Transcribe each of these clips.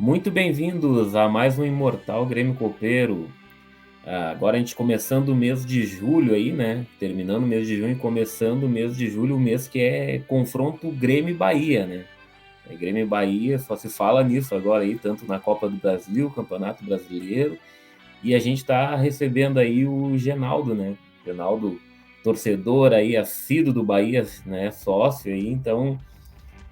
Muito bem-vindos a mais um Imortal Grêmio Copeiro. Agora a gente começando o mês de julho aí, né? Terminando o mês de junho e começando o mês de julho, o mês que é confronto Grêmio e Bahia, né? Grêmio e Bahia, só se fala nisso agora aí, tanto na Copa do Brasil, Campeonato Brasileiro, e a gente está recebendo aí o Genaldo, né? Genaldo, torcedor aí, assíduo do Bahia, né? Sócio aí, então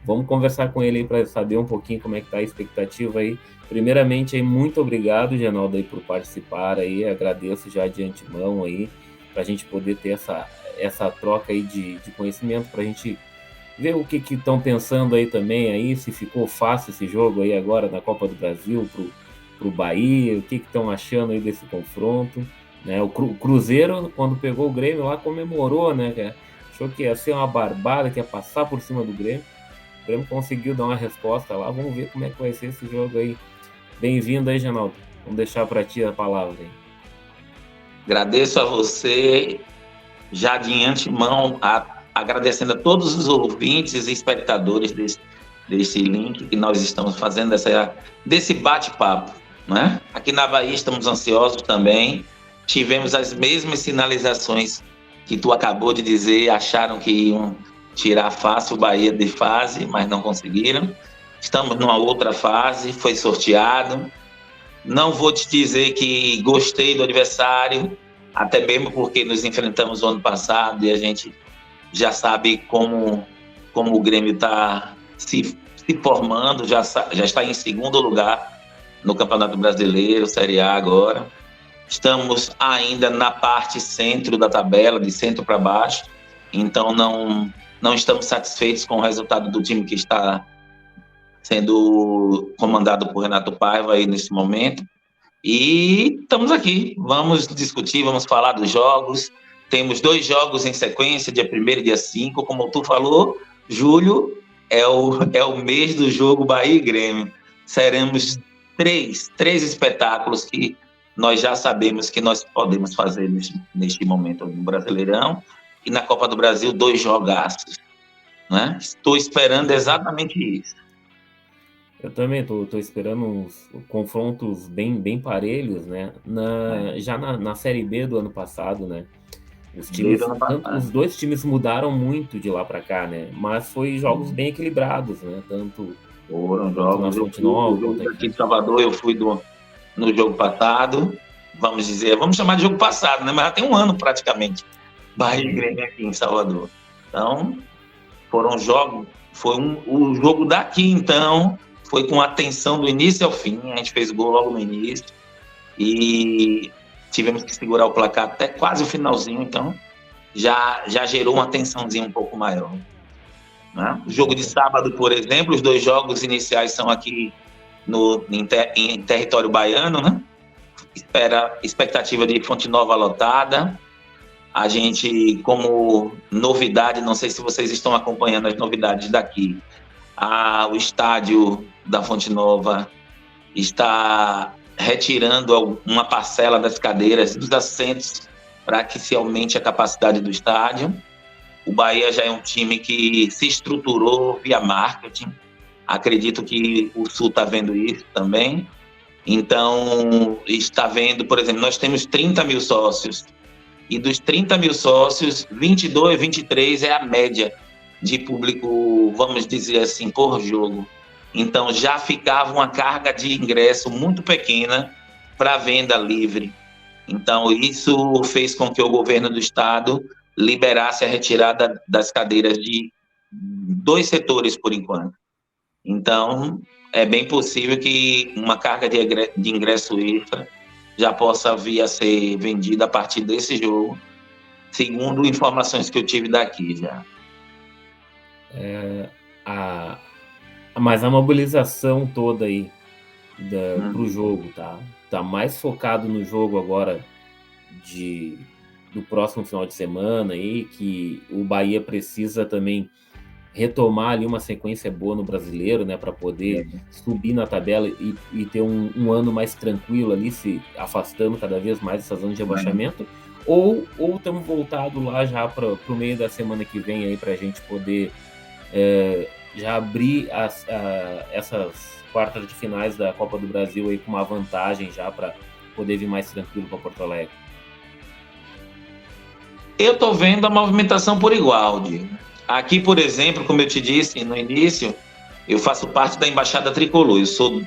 vamos conversar com ele aí para saber um pouquinho como é que tá a expectativa aí. Primeiramente, aí, muito obrigado, Genaldo, aí, por participar aí. Agradeço já de antemão aí, para a gente poder ter essa troca aí de conhecimento, para a gente ver o que estão pensando aí também, aí, se ficou fácil esse jogo aí agora na Copa do Brasil pro Bahia, o que estão achando aí desse confronto. Né? O Cruzeiro, quando pegou o Grêmio lá, comemorou, né, cara? Achou que ia ser uma barbada, que ia passar por cima do Grêmio. O Grêmio conseguiu dar uma resposta lá. Vamos ver como é que vai ser esse jogo aí. Bem-vindo aí, Genaldo. Vamos deixar para ti a palavra aí. Agradeço a você, já de antemão, agradecendo a todos os ouvintes e espectadores desse link que nós estamos fazendo, desse bate-papo. Né? Aqui na Bahia estamos ansiosos também. Tivemos as mesmas sinalizações que tu acabou de dizer, acharam que iam tirar fácil o Bahia de fase, mas não conseguiram. Estamos numa outra fase, foi sorteado. Não vou te dizer que gostei do adversário, até mesmo porque nos enfrentamos o ano passado e a gente já sabe como o Grêmio está se formando, já está em segundo lugar no Campeonato Brasileiro, Série A agora. Estamos ainda na parte centro da tabela, de centro para baixo, então não estamos satisfeitos com o resultado do time que está sendo comandado por Renato Paiva aí nesse momento. E estamos aqui, vamos discutir, vamos falar dos jogos. Temos 2 jogos em sequência, dia 1º e dia 5, como tu falou, julho é o mês do jogo Bahia e Grêmio. Seremos três espetáculos que nós já sabemos que nós podemos fazer neste momento no Brasileirão, e na Copa do Brasil 2 jogaços. Né? Estou esperando exatamente isso. Eu também tô esperando uns confrontos bem parelhos, né? Já na Série B do ano passado, né? Os 2 times mudaram muito de lá para cá, né? Mas foi jogos bem equilibrados, né? Foram jogos. Na Fonte Nova, quanto aqui em Salvador, eu fui no jogo passado, vamos chamar de jogo passado, né? Mas já tem um ano praticamente. Bahia e Grêmio aqui em Salvador. Então, foram jogos, o jogo daqui, então, foi com atenção do início ao fim. A gente fez gol logo no início e tivemos que segurar o placar até quase o finalzinho, então já gerou uma tensãozinha um pouco maior. Né? O jogo de sábado, por exemplo, os 2 jogos iniciais são aqui em território baiano, né? Expectativa de Fonte Nova lotada. A gente, como novidade, não sei se vocês estão acompanhando as novidades daqui, o estádio da Fonte Nova está retirando uma parcela das cadeiras, dos assentos, para que se aumente a capacidade do estádio. O Bahia já é um time que se estruturou via marketing. Acredito que o Sul está vendo isso também. Então, está vendo, por exemplo, nós temos 30 mil sócios. E dos 30 mil sócios, 22, 23 é a média de público, vamos dizer assim, por jogo. Então, já ficava uma carga de ingresso muito pequena para venda livre. Então, isso fez com que o governo do estado liberasse a retirada das cadeiras de 2 setores, por enquanto. Então, é bem possível que uma carga de ingresso extra já possa vir a ser vendida a partir desse jogo, segundo informações que eu tive daqui já. Mas a mobilização toda aí pro jogo, tá mais focado no jogo agora do próximo final de semana aí, que o Bahia precisa também retomar ali uma sequência boa no Brasileiro, né, para poder subir na tabela e ter um ano mais tranquilo ali, se afastando cada vez mais dessa zona de abaixamento, ou estamos voltados lá já para o meio da semana que vem aí para a gente poder já abrir essas quartas de finais da Copa do Brasil aí com uma vantagem já para poder vir mais tranquilo para Porto Alegre? Eu estou vendo a movimentação por igual, Diego. Aqui, por exemplo, como eu te disse no início, eu faço parte da Embaixada Tricolor. Eu sou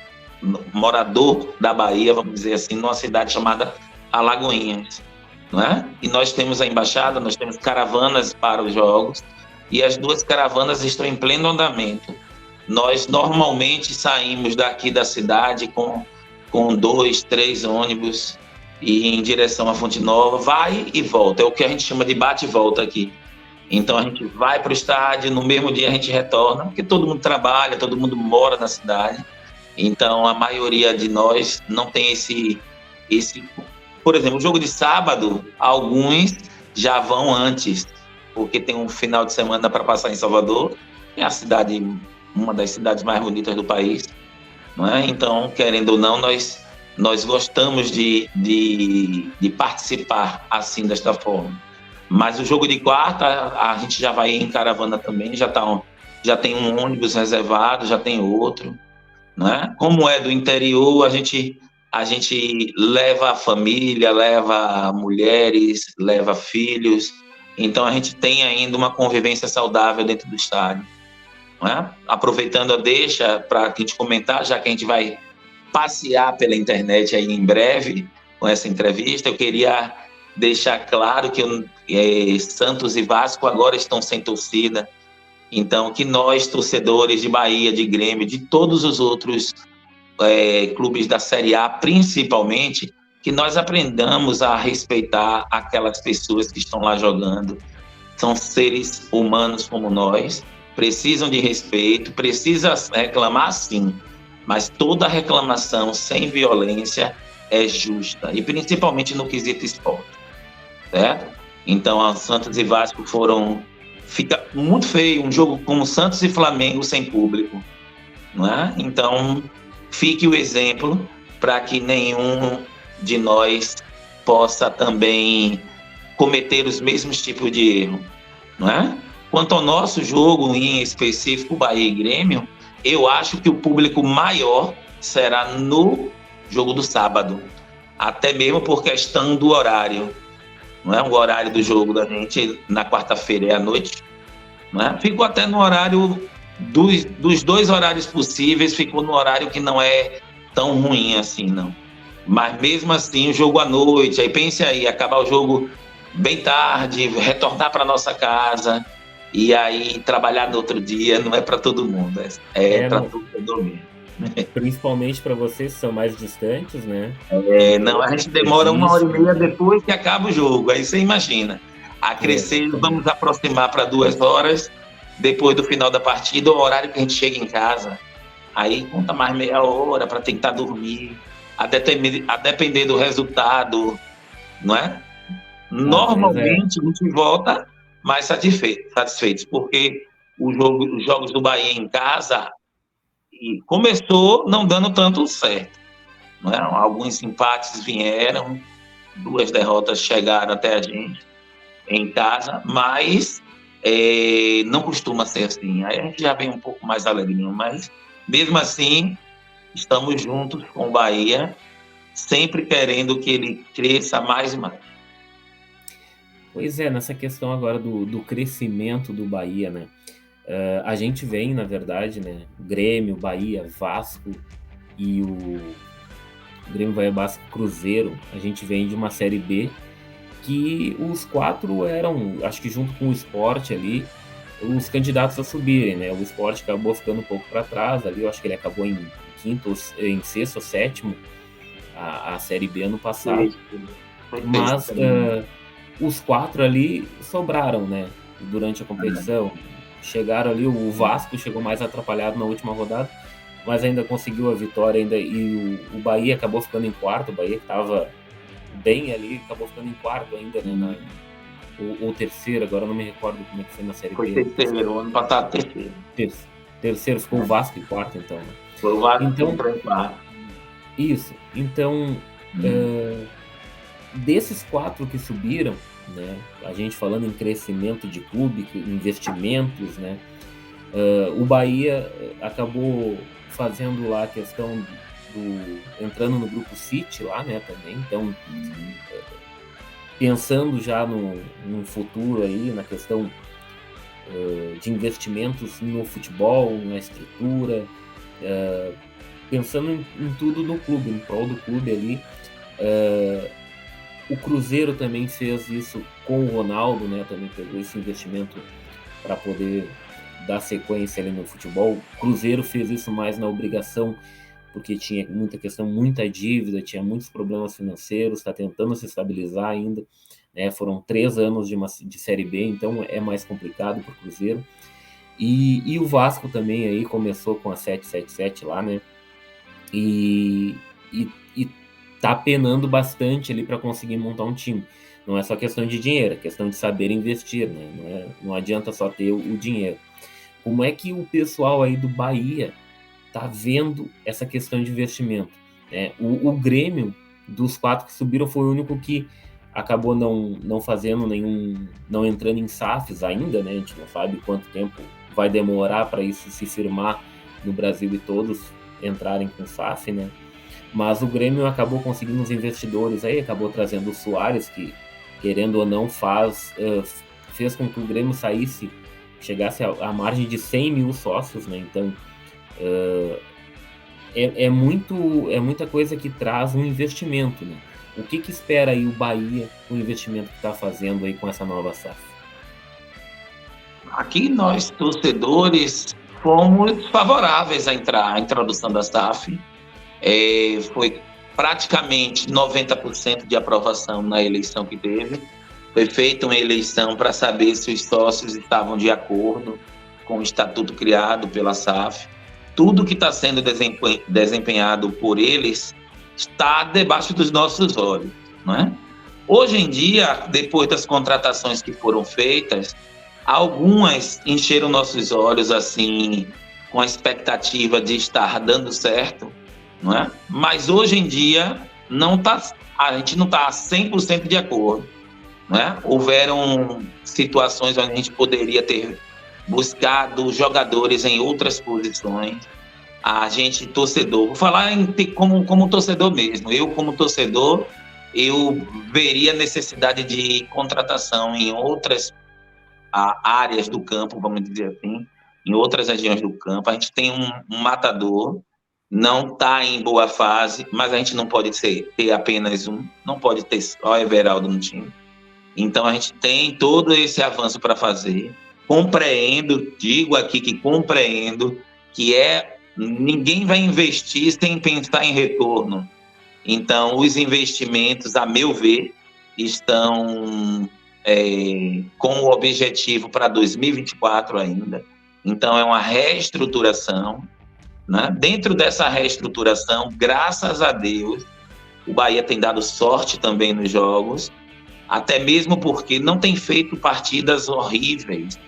morador da Bahia, vamos dizer assim, numa cidade chamada Alagoinhas, não é? E nós temos a embaixada, nós temos caravanas para os jogos, e as duas caravanas estão em pleno andamento. Nós normalmente saímos daqui da cidade com 2, 3 ônibus e em direção à Fonte Nova, vai e volta, é o que a gente chama de bate e volta aqui. Então a gente vai para o estádio, no mesmo dia a gente retorna, porque todo mundo trabalha, todo mundo mora na cidade, então a maioria de nós não tem esse... Por exemplo, o jogo de sábado, alguns já vão antes, porque tem um final de semana para passar em Salvador, que é a cidade, uma das cidades mais bonitas do país, não é? Então, querendo ou não, nós gostamos de participar assim, desta forma. Mas o jogo de quarta, a gente já vai em caravana também, já tem um ônibus reservado, já tem outro, né? Como é do interior, a gente leva a família, leva mulheres, leva filhos, então a gente tem ainda uma convivência saudável dentro do estádio, né? Aproveitando a deixa para a gente comentar, já que a gente vai passear pela internet aí em breve com essa entrevista, eu queria deixar claro que Santos e Vasco agora estão sem torcida, então que nós, torcedores de Bahia, de Grêmio, de todos os outros clubes da Série A, principalmente, que nós aprendamos a respeitar aquelas pessoas que estão lá jogando. São seres humanos como nós, precisam de respeito, precisa reclamar sim, mas toda reclamação sem violência é justa, e principalmente no quesito esporte, certo? Então, a Santos e Vasco fica muito feio um jogo como Santos e Flamengo sem público, não é? Então, fique o exemplo para que nenhum de nós possa também cometer os mesmos tipos de erro, não é? Quanto ao nosso jogo, em específico, Bahia e Grêmio, eu acho que o público maior será no jogo do sábado, até mesmo por questão do horário, não é? O horário do jogo da gente na quarta-feira é à noite, não é? Ficou até no horário dos dois horários possíveis, ficou no horário que não é tão ruim assim, não. Mas mesmo assim, o jogo à noite, aí pense aí, acabar o jogo bem tarde, retornar para nossa casa e aí trabalhar no outro dia, não é para todo mundo, é para todo mundo. Principalmente para vocês que são mais distantes, né? Não, a gente demora 1h30 depois que acaba o jogo, aí você imagina. A crescer, vamos aproximar para 2 horas, depois do final da partida, o horário que a gente chega em casa, aí conta mais meia hora para tentar dormir, a depender do resultado, não é? Normalmente a gente volta mais satisfeitos, porque os jogos do Bahia em casa começou não dando tanto certo, não é? Alguns empates vieram, 2 derrotas chegaram até a gente em casa, mas não costuma ser assim. Aí a gente já vem um pouco mais alegrinho, mas mesmo assim estamos juntos com o Bahia, sempre querendo que ele cresça mais e mais. Pois é, nessa questão agora do crescimento do Bahia, né? A gente vem, na verdade, né? Grêmio, Bahia, Vasco e o Grêmio, Bahia, Vasco, Cruzeiro, a gente vem de uma Série B que os 4 eram, acho que junto com o Sport ali, os candidatos a subirem, né? O Sport acabou ficando um pouco para trás ali, eu acho que ele acabou em sexto ou sétimo a Série B ano passado. Mas os 4 ali sobraram, né? Durante a competição. Chegaram ali, o Vasco chegou mais atrapalhado na última rodada, mas ainda conseguiu a vitória ainda, e o Bahia acabou ficando em quarto. O Bahia que estava bem ali, acabou ficando em quarto ainda, né? Ou terceiro, agora eu não me recordo como é que foi na Série B. Foi terceiro, ano passado terceiro. Terceiro, ficou o Vasco em quarto, então. Né? Foi o Vasco então, em quarto. Isso, então, desses 4 que subiram, né, a gente falando em crescimento de clube, investimentos, né, O Bahia acabou fazendo lá a questão entrando no grupo City lá, né, também. Então, pensando já no futuro aí, na questão de investimentos no futebol, na estrutura, pensando em tudo no clube, em prol do clube ali. O Cruzeiro também fez isso com o Ronaldo, né? Também pegou esse investimento para poder dar sequência ali no futebol. O Cruzeiro fez isso mais na obrigação, porque tinha muita dívida, tinha muitos problemas financeiros, está tentando se estabilizar ainda. Né? Foram 3 anos de Série B, então é mais complicado para o Cruzeiro. E o Vasco também aí começou com a 777 lá, né? E tá penando bastante ali para conseguir montar um time. Não é só questão de dinheiro, é questão de saber investir, né? Não adianta só ter o dinheiro. Como é que o pessoal aí do Bahia tá vendo essa questão de investimento? Né? O Grêmio, dos 4 que subiram, foi o único que acabou não fazendo não entrando em SAFs ainda, né? A gente não sabe quanto tempo vai demorar para isso se firmar no Brasil e todos entrarem com SAF, né? Mas o Grêmio acabou conseguindo os investidores aí, acabou trazendo o Soares, que, querendo ou não, fez com que o Grêmio chegasse à margem de 100 mil sócios, né? Então, é muita coisa que traz um investimento, né? O que espera aí o Bahia com o investimento que está fazendo aí com essa nova SAF? Aqui nós, torcedores, fomos favoráveis à introdução da SAF. Foi praticamente 90% de aprovação na eleição que teve. Foi feita uma eleição para saber se os sócios estavam de acordo com o estatuto criado pela SAF. Tudo que está sendo desempenhado por eles está debaixo dos nossos olhos, não é? Hoje em dia, depois das contratações que foram feitas, algumas encheram nossos olhos assim, com a expectativa de estar dando certo, não é? Mas hoje em dia a gente não está 100% de acordo, não é? Houveram situações onde a gente poderia ter buscado jogadores em outras posições. A gente, torcedor, vou falar como torcedor mesmo. Eu, como torcedor, eu veria necessidade de contratação em outras áreas do campo, vamos dizer assim, em outras regiões do campo. A gente tem um matador, não está em boa fase, mas a gente não pode ter apenas um, não pode ter só Everaldo no time. Então a gente tem todo esse avanço para fazer. Digo aqui que compreendo que ninguém vai investir sem pensar em retorno. Então os investimentos, a meu ver, estão com o objetivo para 2024 ainda. Então é uma reestruturação, né? Dentro dessa reestruturação, graças a Deus, o Bahia tem dado sorte também nos jogos, até mesmo porque não tem feito partidas horríveis,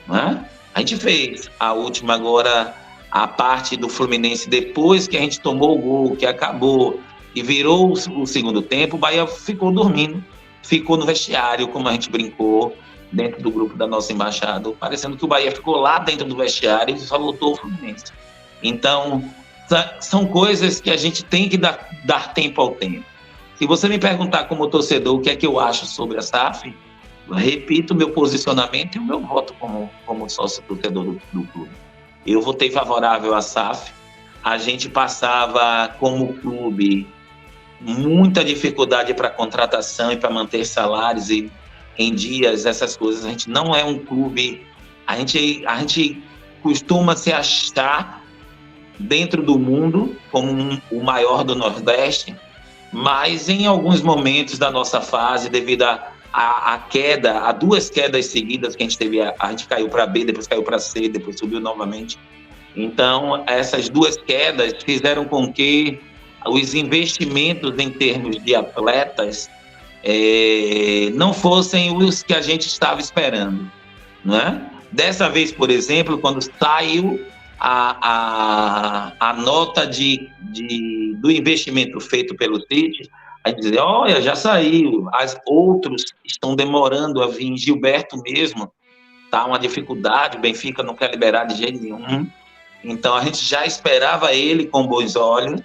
né? A gente fez a última agora, a parte do Fluminense, depois que a gente tomou o gol, que acabou e virou o segundo tempo, o Bahia ficou dormindo, ficou no vestiário, como a gente brincou, dentro do grupo da nossa embaixada, parecendo que o Bahia ficou lá dentro do vestiário e só voltou o Fluminense. Então, são coisas que a gente tem que dar tempo ao tempo. Se você me perguntar como torcedor o que é que eu acho sobre a SAF, repito o meu posicionamento e o meu voto como sócio torcedor do clube. Eu votei favorável à SAF. A gente passava, como clube, muita dificuldade para contratação e para manter salários e em dias, essas coisas. A gente não é um clube... A gente costuma se achar dentro do mundo como o maior do Nordeste, mas em alguns momentos da nossa fase, devido a queda, a 2 quedas seguidas que a gente teve, a gente caiu para B, depois caiu para C, depois subiu novamente. Então, essas 2 quedas fizeram com que os investimentos em termos de atletas não fossem os que a gente estava esperando, não é? Dessa vez, por exemplo, quando saiu a nota do investimento feito pelo City, a gente dizia, olha, já saiu, outros estão demorando a vir, Gilberto mesmo tá uma dificuldade, o Benfica não quer liberar de jeito nenhum. Então a gente já esperava ele com bons olhos.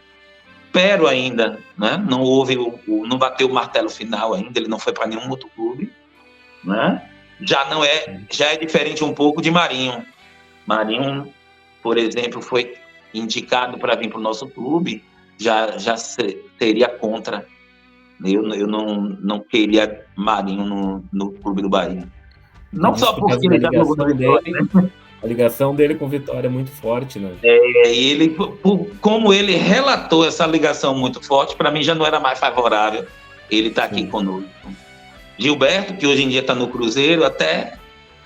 Espero ainda, né? Não houve, não bateu o martelo final ainda, ele não foi para nenhum outro clube, né? Já é diferente um pouco de Marinho. Marinho, por exemplo, foi indicado para vir para o nosso clube, já seria contra. Eu não queria Marinho no clube do Bahia. Não só porque ele já jogou no Vitória, né? A ligação dele com Vitória é muito forte, né? Ele, como ele relatou essa ligação muito forte, para mim já não era mais favorável ele estar aqui conosco. Gilberto, que hoje em dia está no Cruzeiro, até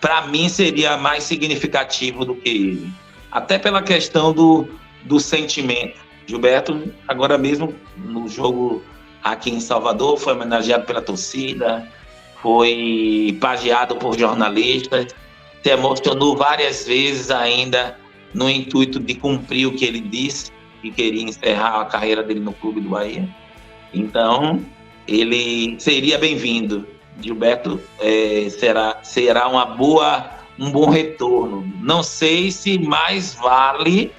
para mim seria mais significativo do que ele. Até pela questão do sentimento. Gilberto, agora mesmo, no jogo aqui em Salvador, foi homenageado pela torcida, foi pageado por jornalistas, se emocionou várias vezes ainda no intuito de cumprir o que ele disse, que queria encerrar a carreira dele no clube do Bahia. Então, ele seria bem-vindo. Gilberto será um bom retorno. Não sei se mais vale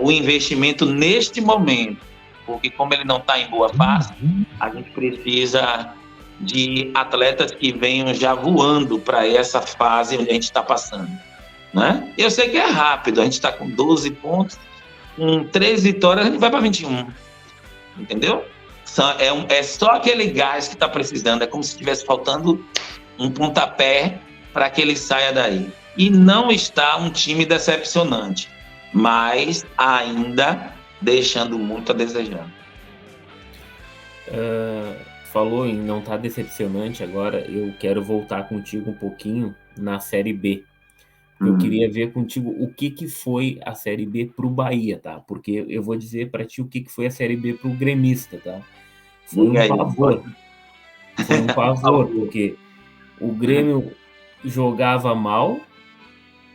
o investimento neste momento, porque como ele não está em boa fase, a gente precisa de atletas que venham já voando para essa fase onde a gente está passando, né? Eu sei que é rápido, a gente está com 12 pontos, com 3 vitórias a gente vai para 21, entendeu? É só aquele gás que está precisando, é como se estivesse faltando um pontapé para que ele saia daí. E não está um time decepcionante, mas ainda deixando muito a desejar. Falou em não estar decepcionante, agora eu quero voltar contigo um pouquinho na Série B. Eu queria ver contigo o que foi a Série B para o Bahia, tá? Porque eu vou dizer para ti o que foi a Série B para o gremista, tá? Foi um pavor. Foi um pavor, porque o Grêmio jogava mal,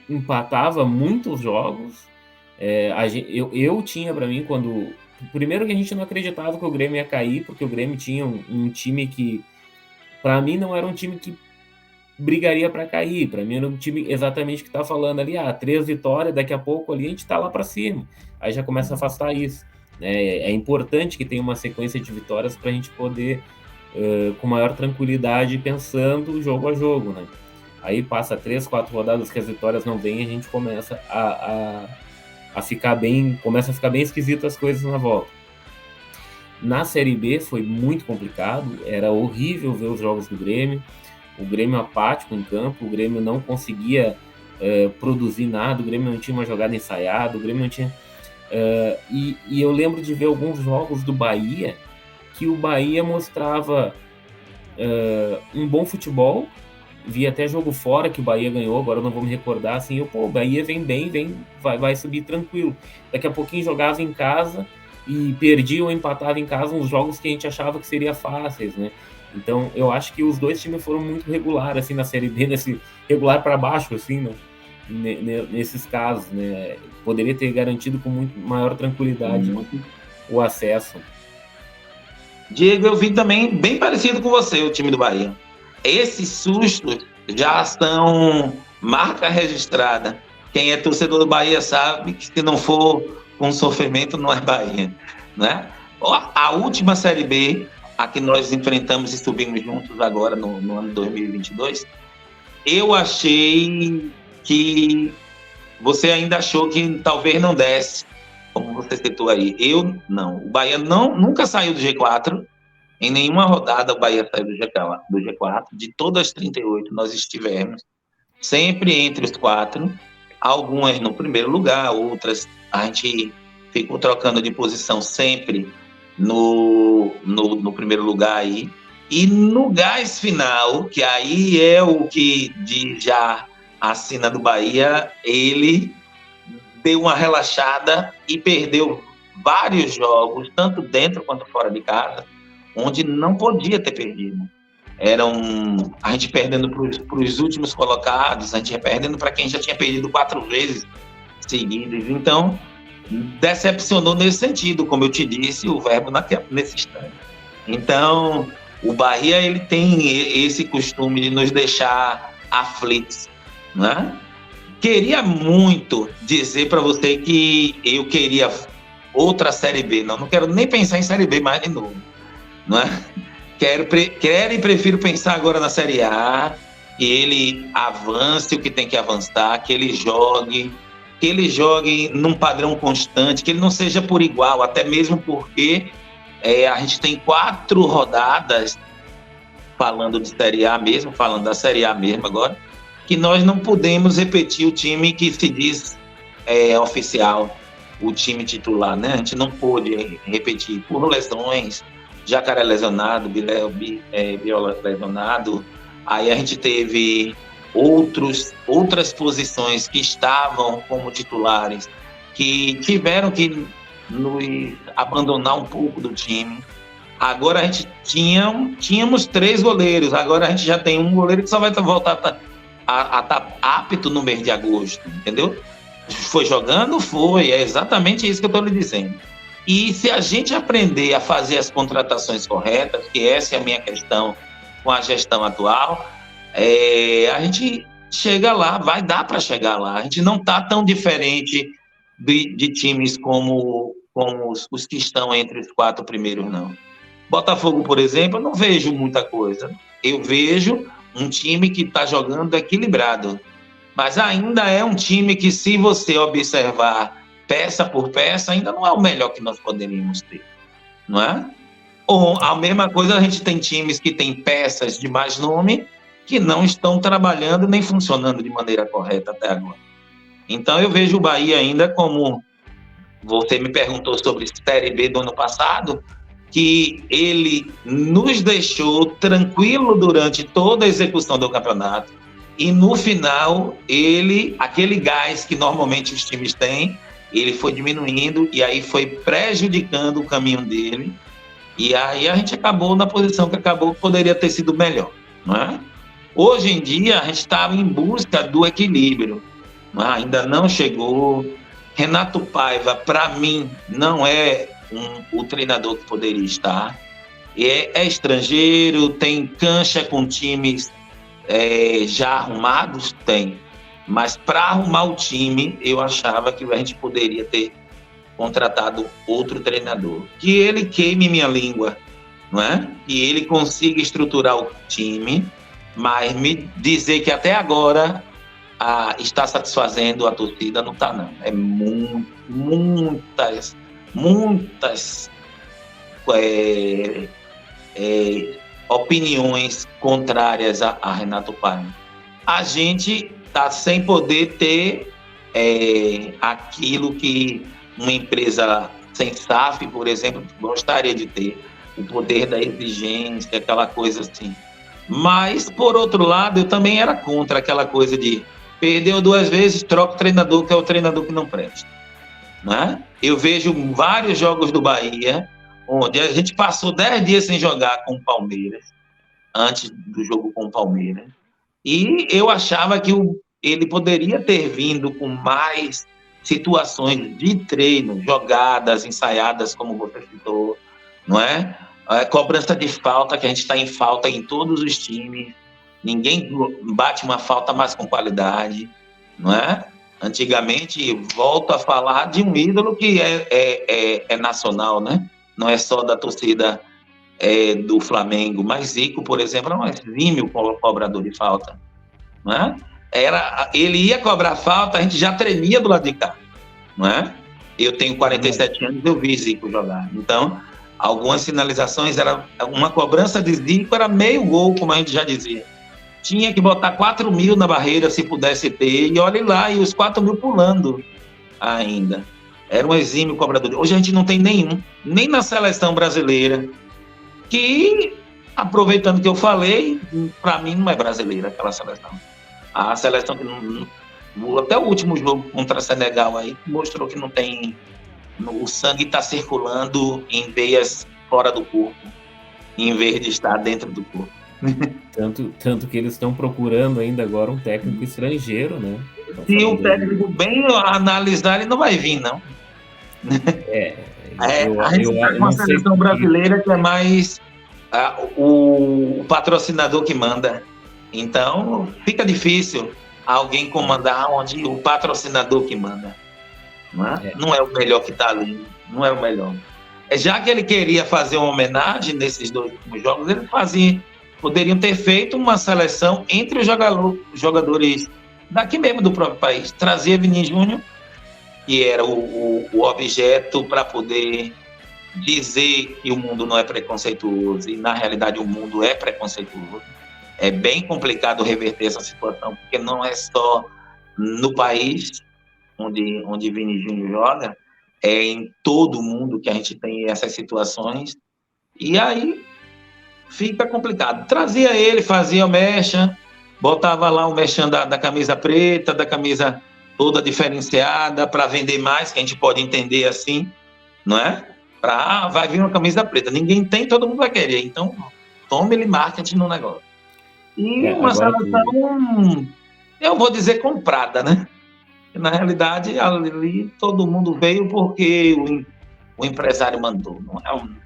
empatava muitos jogos. Eu tinha para mim quando... Primeiro que a gente não acreditava que o Grêmio ia cair, porque o Grêmio tinha um time que, para mim, não era um time que brigaria para cair. Para mim era um time exatamente que tá falando ali, 3 vitórias, daqui a pouco ali a gente tá lá para cima. Aí já começa a afastar isso. É importante que tenha uma sequência de vitórias para a gente poder, com maior tranquilidade, pensando jogo a jogo, né? Aí passa 3, 4 rodadas que as vitórias não vêm, a gente começa a ficar bem, começa a ficar bem esquisito as coisas na volta. Na Série B foi muito complicado, era horrível ver os jogos do Grêmio, o Grêmio apático em campo, o Grêmio não conseguia produzir nada, o Grêmio não tinha uma jogada ensaiada, o Grêmio não tinha... E eu lembro de ver alguns jogos do Bahia, que o Bahia mostrava um bom futebol. Vi até jogo fora que o Bahia ganhou, agora eu não vou me recordar, assim, o Bahia vem bem, vai subir tranquilo. Daqui a pouquinho jogava em casa e perdia ou empatava em casa uns jogos que a gente achava que seriam fáceis, né? Então, eu acho que os dois times foram muito regulares, assim, na Série B, nesse regular para baixo, assim, né? Nesses casos, né? Poderia ter garantido com muito maior tranquilidade o acesso. Diego, eu vi também bem parecido com você, o time do Bahia. Esses sustos já são marca registrada. Quem é torcedor do Bahia sabe que se não for com sofrimento, não é Bahia, né? A última Série B, a que nós enfrentamos e subimos juntos agora no ano 2022, eu achei que você ainda achou que talvez não desse, como você citou aí. Eu não. O Bahia nunca saiu do G4. Em nenhuma rodada o Bahia saiu do G4. De todas as 38 nós estivemos sempre entre os 4. Algumas no primeiro lugar, outras a gente ficou trocando de posição sempre no primeiro lugar aí. E no gás final, que aí é o que já a sina do Bahia, ele deu uma relaxada e perdeu vários jogos, tanto dentro quanto fora de casa, onde não podia ter perdido. A gente perdendo para os últimos colocados, a gente ia perdendo para quem já tinha perdido 4 vezes seguidas. Então, decepcionou nesse sentido, como eu te disse, o verbo nesse instante. Então, o Bahia ele tem esse costume de nos deixar aflitos, né? Queria muito dizer para você que eu queria outra Série B. Não quero nem pensar em Série B mais de novo, não é? Quero e prefiro pensar agora na Série A, que ele avance o que tem que avançar, que ele jogue num padrão constante, que ele não seja por igual, até mesmo porque a gente tem 4 rodadas, falando de Série A mesmo, falando da Série A mesmo agora, que nós não podemos repetir o time que se diz oficial, o time titular, né? A gente não pôde repetir por lesões, Jacaré lesionado, Viola lesionado, aí a gente teve outras posições que estavam como titulares, que tiveram que nos abandonar um pouco do time. Agora a gente tínhamos 3 goleiros, agora a gente já tem um goleiro que só vai voltar a estar apto no mês de agosto, entendeu? Foi jogando? Foi, é exatamente isso que eu estou lhe dizendo. E se a gente aprender a fazer as contratações corretas, que essa é a minha questão com a gestão atual, a gente chega lá, vai dar para chegar lá. A gente não está tão diferente de times como os que estão entre os 4 primeiros, não. Botafogo, por exemplo, eu não vejo muita coisa. Eu vejo um time que está jogando equilibrado, mas ainda é um time que, se você observar peça por peça, ainda não é o melhor que nós poderíamos ter, não é? Ou a mesma coisa, a gente tem times que têm peças de mais nome que não estão trabalhando nem funcionando de maneira correta até agora. Então eu vejo o Bahia ainda como, você me perguntou sobre Série B do ano passado, que ele nos deixou tranquilo durante toda a execução do campeonato, e no final, aquele gás que normalmente os times têm, ele foi diminuindo e aí foi prejudicando o caminho dele, e aí a gente acabou na posição que acabou, que poderia ter sido melhor, não é? Hoje em dia, a gente estava em busca do equilíbrio, não é? Ainda não chegou. Renato Paiva, para mim, não é o treinador que poderia estar. É estrangeiro, tem cancha com times já arrumados? Tem. Mas para arrumar o time, eu achava que a gente poderia ter contratado outro treinador. Que ele queime minha língua, não é? Que ele consiga estruturar o time, mas me dizer que até agora está satisfazendo a torcida, não está, não. É muitas opiniões contrárias a Renato Paiva. A gente está sem poder ter aquilo que uma empresa sem SAF, por exemplo, gostaria de ter, o poder da exigência, aquela coisa assim. Mas, por outro lado, eu também era contra aquela coisa de perdeu 2 vezes, troca o treinador, que é o treinador que não presta. Né? Eu vejo vários jogos do Bahia, onde a gente passou 10 dias sem jogar com o Palmeiras, antes do jogo com o Palmeiras, e eu achava que ele poderia ter vindo com mais situações de treino, jogadas ensaiadas, como você citou, não é? Cobrança de falta, que a gente está em falta em todos os times, ninguém bate uma falta mais com qualidade, não é? Antigamente, volto a falar de um ídolo que é nacional, né? Não é só da torcida do Flamengo, mas Zico, por exemplo, é um exímio cobrador de falta, não é? Ele ia cobrar falta, a gente já tremia do lado de cá, não é? Eu tenho 47 anos, eu vi Zico jogar. Então, algumas finalizações, uma cobrança de Zico era meio gol, como a gente já dizia. Tinha que botar 4 mil na barreira, se pudesse ter, e olhe lá, e os 4 mil pulando ainda. Era um exímio cobrador. Hoje a gente não tem nenhum, nem na seleção brasileira, que, aproveitando que eu falei, para mim não é brasileira aquela seleção. A seleção que até o último jogo contra Senegal aí mostrou que não tem, o sangue está circulando em veias fora do corpo, em vez de estar dentro do corpo. Tanto que eles estão procurando ainda agora um técnico estrangeiro, né? Se o técnico bem analisar, ele não vai vir, não. A gente está com uma seleção brasileira que é mais o patrocinador que manda. Então, fica difícil alguém comandar onde o patrocinador que manda. Não é o melhor que está ali, não é o melhor. Já que ele queria fazer uma homenagem nesses 2 últimos jogos, poderiam ter feito uma seleção entre os jogadores daqui mesmo do próprio país. Trazia Vinícius Júnior, que era o objeto para poder dizer que o mundo não é preconceituoso, e na realidade o mundo é preconceituoso. É bem complicado reverter essa situação, porque não é só no país onde Vini Júnior joga, é em todo o mundo que a gente tem essas situações, e aí fica complicado. Trazia ele, fazia o merchan, botava lá o merchan da camisa preta, da camisa toda diferenciada, para vender mais, que a gente pode entender assim, não é? Vai vir uma camisa preta, ninguém tem, todo mundo vai querer, então tome-lhe marketing no negócio. E uma seleção, eu vou dizer, comprada, né? Na realidade, ali todo mundo veio porque o empresário mandou.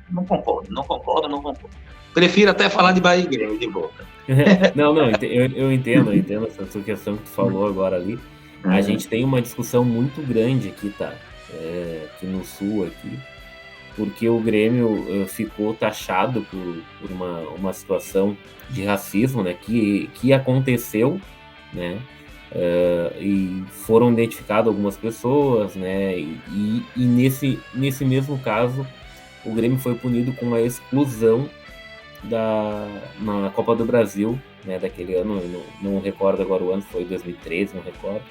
Não concordo. Prefiro até falar de Bahia e Grêmio de volta. Não, eu entendo essa sua questão que tu falou agora ali. A gente tem uma discussão muito grande aqui, tá? Aqui no Sul, aqui, porque o Grêmio ficou taxado por uma situação de racismo, né? Que aconteceu, né? E foram identificadas algumas pessoas, né? E nesse mesmo caso, o Grêmio foi punido com a exclusão na Copa do Brasil, né? Daquele ano, não recordo agora o ano, foi 2013, não recordo.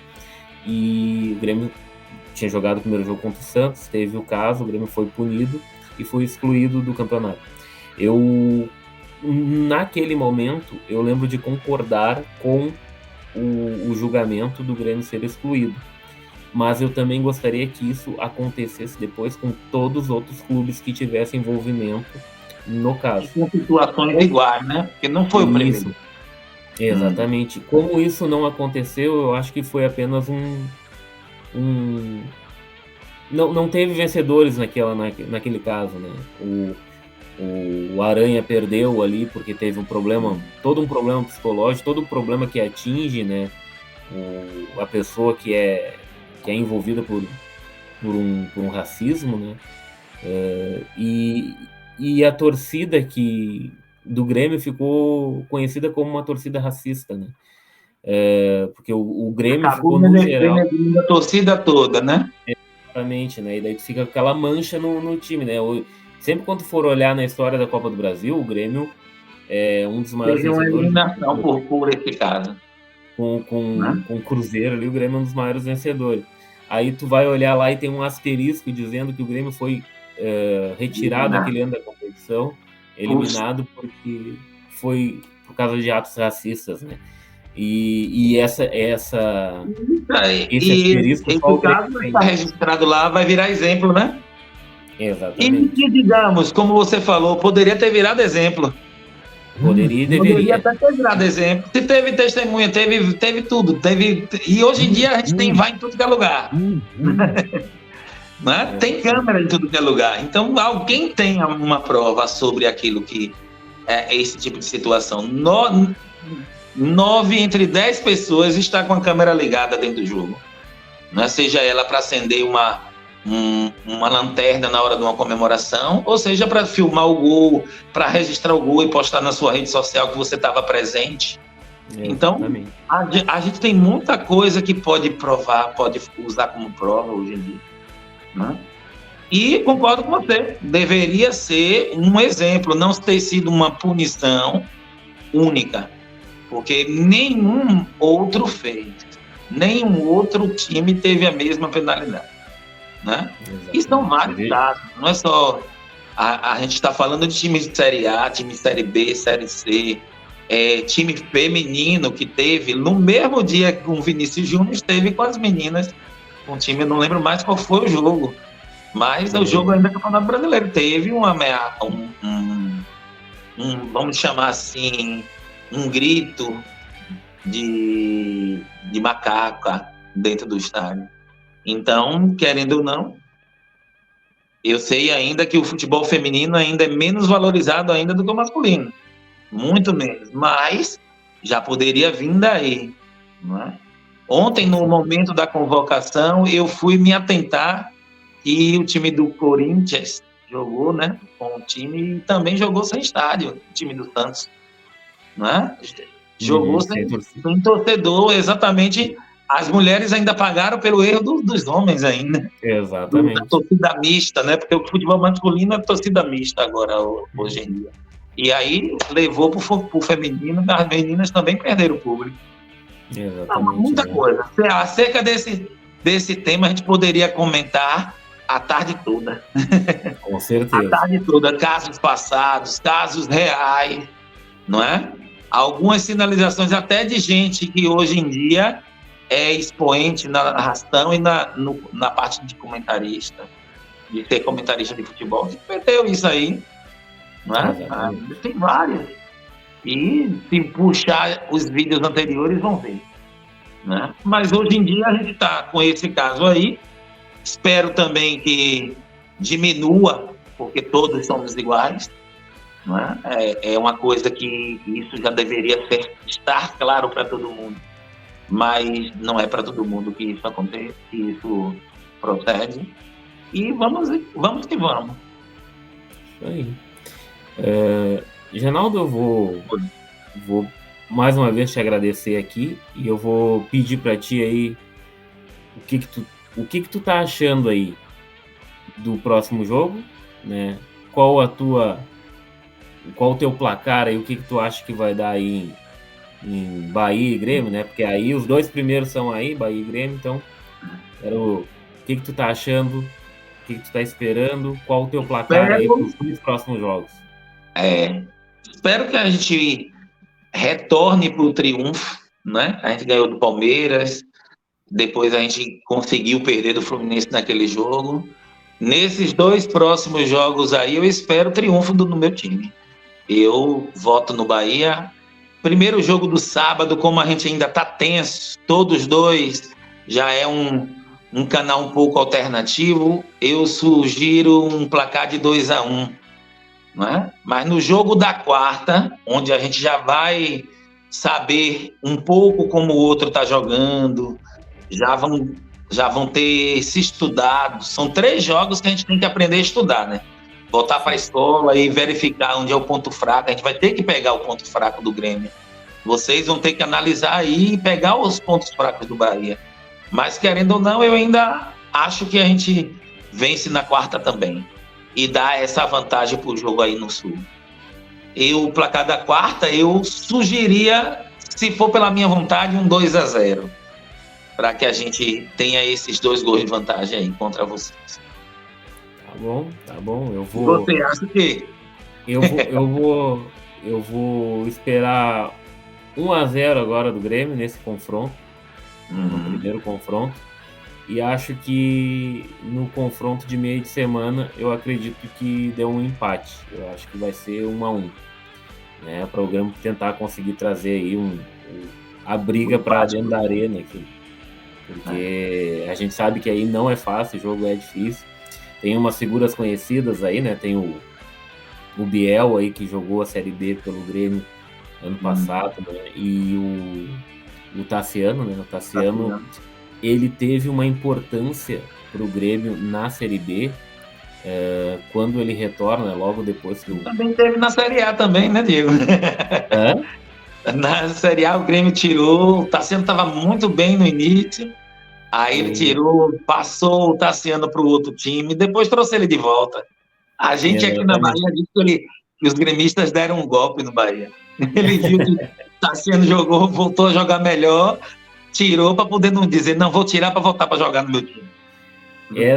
E o Grêmio tinha jogado o primeiro jogo contra o Santos, teve o caso, o Grêmio foi punido e foi excluído do campeonato. Naquele momento, eu lembro de concordar com o julgamento do Grêmio ser excluído, mas eu também gostaria que isso acontecesse depois com todos os outros clubes que tivessem envolvimento no caso. Com situações iguais, né? Porque não foi o primeiro. Exatamente. Como isso não aconteceu, eu acho que foi apenas não teve vencedores naquele caso, né? O Aranha perdeu ali porque teve todo um problema psicológico, todo um problema que atinge, né, a pessoa que é envolvida por um racismo, né, e a torcida do Grêmio ficou conhecida como uma torcida racista, né, porque o Grêmio ficou no geral a torcida toda, né? Exatamente, né, e daí fica aquela mancha no time, né. Sempre quando for olhar na história da Copa do Brasil, o Grêmio é um dos maiores vencedores. Teve uma eliminação por esse caso. Com o Cruzeiro ali, o Grêmio é um dos maiores vencedores. Aí tu vai olhar lá e tem um asterisco dizendo que o Grêmio foi retirado aquele ano da competição, eliminado porque foi por causa de atos racistas, né? E esse asterisco... Esse caso que está registrado lá vai virar exemplo, né? Exatamente. E digamos, como você falou, poderia ter virado exemplo. Poderia e deveria. Poderia até ter virado exemplo. Se teve testemunha, teve tudo. E hoje em dia a gente vai em tudo que é lugar. Né? Tem câmera em tudo que é lugar. Então alguém tem uma prova sobre aquilo que é esse tipo de situação. 9 entre 10 pessoas está com a câmera ligada dentro do jogo. Né? Seja ela para acender uma lanterna na hora de uma comemoração, ou seja, para filmar o gol, para registrar o gol e postar na sua rede social que você estava presente. Então, a gente tem muita coisa que pode provar, pode usar como prova hoje em dia. Né? E concordo com você, deveria ser um exemplo, não ter sido uma punição única, porque nenhum outro fez, nenhum outro time teve a mesma penalidade. Né? E são vários casos, não é só a gente está falando de time de Série A, time de Série B, Série C, time feminino que teve no mesmo dia que o Vinícius Júnior esteve com as meninas, um time, eu não lembro mais qual foi o jogo, mas o jogo ainda do Campeonato Brasileiro teve vamos chamar assim, um grito de macaca dentro do estádio. Então, querendo ou não, eu sei ainda que o futebol feminino ainda é menos valorizado ainda do que o masculino. Muito menos. Mas já poderia vir daí, não é? Ontem, no momento da convocação, eu fui me atentar que o time do Corinthians jogou, né, com o time e também jogou sem estádio, o time do Santos, não é? Jogou sem torcedor, exatamente. As mulheres ainda pagaram pelo erro dos homens ainda. Exatamente. Da torcida mista, né? Porque o futebol masculino é torcida mista agora, hoje em dia. E aí levou pro feminino, as meninas também perderam o público. Exatamente. Muita coisa. Acerca desse tema, a gente poderia comentar a tarde toda. Com certeza. A tarde toda. Casos passados, casos reais, não é? Algumas sinalizações até de gente que hoje em dia é expoente na narração e na parte de comentarista, de ser comentarista de futebol, que perdeu isso aí, não é? Tem várias. E se puxar os vídeos anteriores, vão ver, né? Mas hoje em dia a gente está com esse caso aí. Espero também que diminua, porque todos somos iguais, não é? É uma coisa que isso já deveria estar claro para todo mundo, mas não é para todo mundo que isso acontece, que isso procede. E vamos que vamos. Isso aí. Genaldo, eu vou mais uma vez te agradecer aqui e eu vou pedir para ti aí o que tu tá achando aí do próximo jogo, né? Qual o teu placar aí, o que tu acha que vai dar aí em Bahia e Grêmio, né? Porque aí os dois primeiros são aí, Bahia e Grêmio, então o que tu tá achando, o que tu tá esperando, qual o teu placar aí para os próximos jogos? Espero que a gente retorne para o triunfo, né? A gente ganhou do Palmeiras, depois a gente conseguiu perder do Fluminense naquele jogo. Nesses dois próximos jogos aí, eu espero o triunfo do meu time. Eu voto no Bahia. Primeiro jogo do sábado, como a gente ainda está tenso, todos dois, já é um canal um pouco alternativo, eu sugiro um placar de 2-1, não é? Mas no jogo da quarta, onde a gente já vai saber um pouco como o outro está jogando, já vão ter se estudado. São 3 jogos que a gente tem que aprender a estudar, né? Voltar para a escola e verificar onde é o ponto fraco. A gente vai ter que pegar o ponto fraco do Grêmio. Vocês vão ter que analisar aí e pegar os pontos fracos do Bahia. Mas, querendo ou não, eu ainda acho que a gente vence na quarta também. E dá essa vantagem para o jogo aí no Sul. O placar da quarta, eu sugeria, se for pela minha vontade, um 2-0. Para que a gente tenha esses 2 gols de vantagem aí contra vocês. Tá bom. Eu vou. Você acha que? Eu vou esperar 1-0 agora do Grêmio nesse confronto, no primeiro confronto. E acho que no confronto de meio de semana, eu acredito que deu um empate. Eu acho que vai ser 1-1, né? Para o Grêmio tentar conseguir trazer aí a briga para dentro da arena aqui. Porque a gente sabe que aí não é fácil, o jogo é difícil. Tem umas figuras conhecidas aí, né? Tem o Biel aí, que jogou a Série B pelo Grêmio ano passado, né? E o Tassiano, né? O Tassiano, ele teve uma importância para o Grêmio na Série B, quando ele retorna, logo depois que Também teve na Série A também, né, Diego? Na Série A o Grêmio tirou, o Tassiano estava muito bem no início, aí ele tirou, passou o Tassiano para o outro time, depois trouxe ele de volta. A gente aqui na Bahia disse que os gremistas deram um golpe no Bahia. Ele viu que o Tassiano jogou, voltou a jogar melhor, tirou para poder não dizer, não, vou tirar para voltar para jogar no meu time.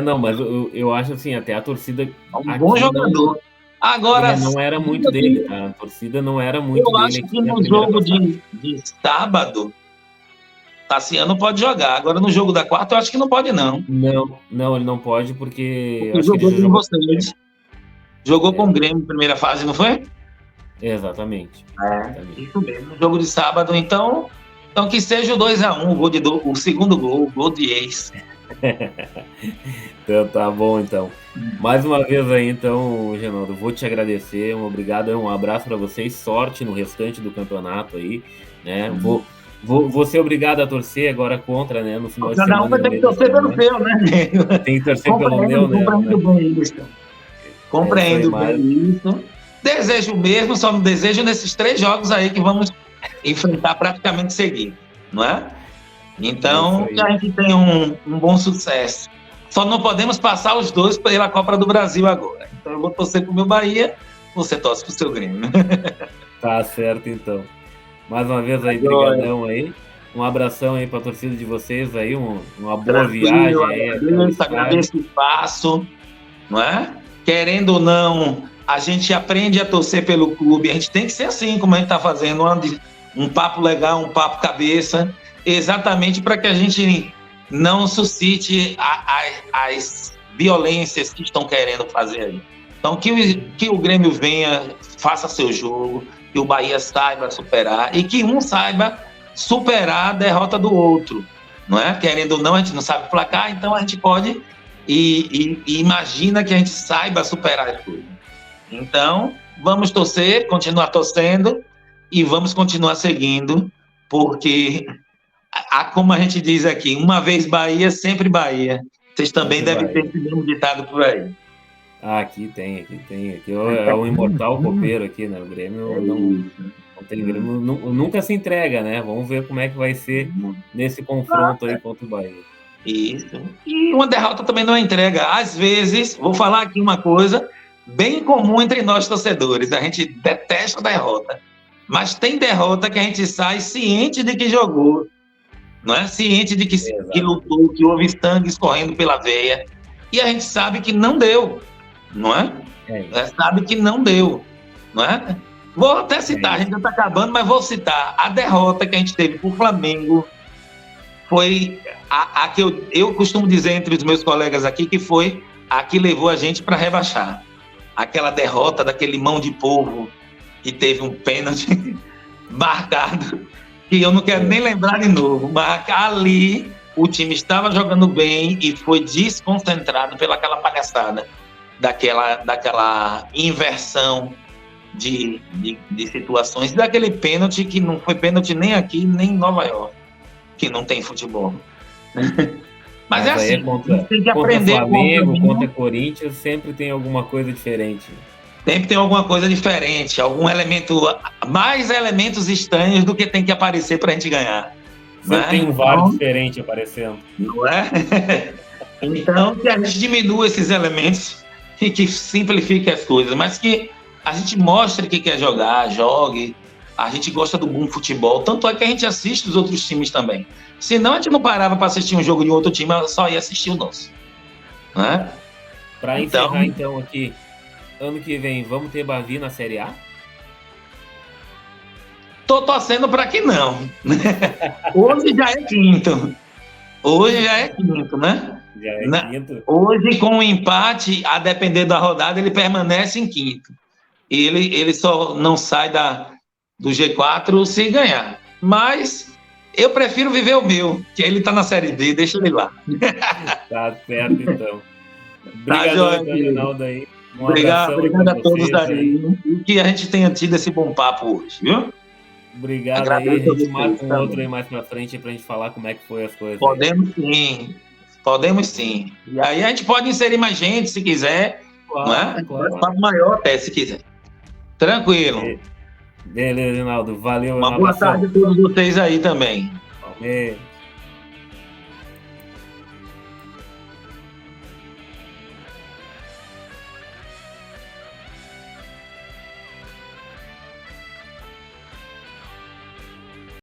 Não, mas eu acho assim, até a torcida... Um bom jogador. Agora, não era muito dele, tá? A torcida não era muito dele. Eu acho que no jogo de sábado, Tassiano pode jogar. Agora, no jogo da quarta, eu acho que não pode, não. Não, ele não pode, porque ele jogou com vocês. Jogou com o Grêmio primeira fase, não foi? Exatamente. Isso mesmo. No jogo de sábado, então que seja o 2-1, o segundo gol, o gol de ex. Então tá bom, então. Mais uma vez aí, então, Genaldo, vou te agradecer, um obrigado, um abraço para vocês, sorte no restante do campeonato aí, né? Vou ser obrigado a torcer agora contra, né? No final de Cada um semana vai e no ter que meio da torcer pelo semana. seu, né? Tem que torcer pelo meu, né? Compreendo bem isso. É isso aí, Compreendo bem isso. Desejo mesmo, só não desejo nesses 3 jogos aí que vamos enfrentar praticamente seguido, não é? Então, que a gente tenha um bom sucesso. Só não podemos passar os 2 pela Copa do Brasil agora. Então, eu vou torcer pro meu Bahia, você torce pro seu Grêmio. Tá certo, então. Mais uma vez aí, brigadão aí. Um abração aí para a torcida de vocês aí, uma boa viagem aí. Agradeço o espaço, não é? Querendo ou não, a gente aprende a torcer pelo clube. A gente tem que ser assim, como a gente está fazendo, um papo legal, um papo cabeça, exatamente para que a gente não suscite as violências que estão querendo fazer aí. Então, que o Grêmio venha, faça seu jogo, que o Bahia saiba superar e que um saiba superar a derrota do outro, não é? Querendo ou não, a gente não sabe placar, então a gente pode e imagina que a gente saiba superar as coisas. Então, vamos torcer, continuar torcendo e vamos continuar seguindo, porque, como a gente diz aqui, uma vez Bahia, sempre Bahia. Vocês também devem ter esse mesmo ditado por aí. Aqui tem. Aqui é o imortal copeiro aqui, né? O Grêmio não tem Grêmio, nunca se entrega, né? Vamos ver como é que vai ser nesse confronto aí contra o Bahia. Isso. E uma derrota também não é entrega. Às vezes, vou falar aqui uma coisa bem comum entre nós torcedores, a gente detesta a derrota, mas tem derrota que a gente sai ciente de que jogou, não é? Ciente de que lutou, que houve sangue escorrendo pela veia, e a gente sabe que não deu, não é? Sabe que não deu, não é? Vou até citar, a gente já está acabando, mas vou citar a derrota que a gente teve por Flamengo, foi a que eu costumo dizer entre os meus colegas aqui, que foi a que levou a gente para rebaixar. Aquela derrota daquele mão de povo que teve um pênalti marcado, que eu não quero nem lembrar de novo, mas ali o time estava jogando bem e foi desconcentrado pelaquela palhaçada, daquela inversão de situações, daquele pênalti que não foi pênalti nem aqui, nem em Nova York, que não tem futebol. Mas é assim, tem que aprender. Contra Flamengo, contra Corinthians, sempre tem alguma coisa diferente. Sempre tem alguma coisa diferente, algum elemento, mais elementos estranhos do que tem que aparecer para a gente ganhar. Sempre tem um VAR diferente aparecendo. Não é? Então, que a gente diminua esses elementos e que simplifique as coisas, mas que a gente mostre que quer jogar, jogue. A gente gosta do bom futebol, tanto é que a gente assiste os outros times também. Senão a gente não parava para assistir um jogo de outro time, só ia assistir o nosso. Né? Para encerrar então aqui, ano que vem, vamos ter Bavi na Série A? Tô torcendo para que não. Hoje já é quinto. Hoje já é quinto, né? Já é quinto. Hoje, com o empate, a depender da rodada, ele permanece em quinto. E ele só não sai do G4 se ganhar. Mas eu prefiro viver o meu, que ele tá na Série D, deixa ele lá. Tá certo, então. Obrigado, Reinaldo, aí. Obrigado a todos aí. E que a gente tenha tido esse bom papo hoje, viu? Obrigado aí. A gente marca um outro aí mais pra frente pra gente falar como é que foi as coisas. Podemos sim. E aí a gente pode inserir mais gente, se quiser. Claro, não é? Claro. Papo maior até, se quiser. Tranquilo. Beleza, Reinaldo. Valeu. Uma boa tarde a todos vocês aí também. Amém.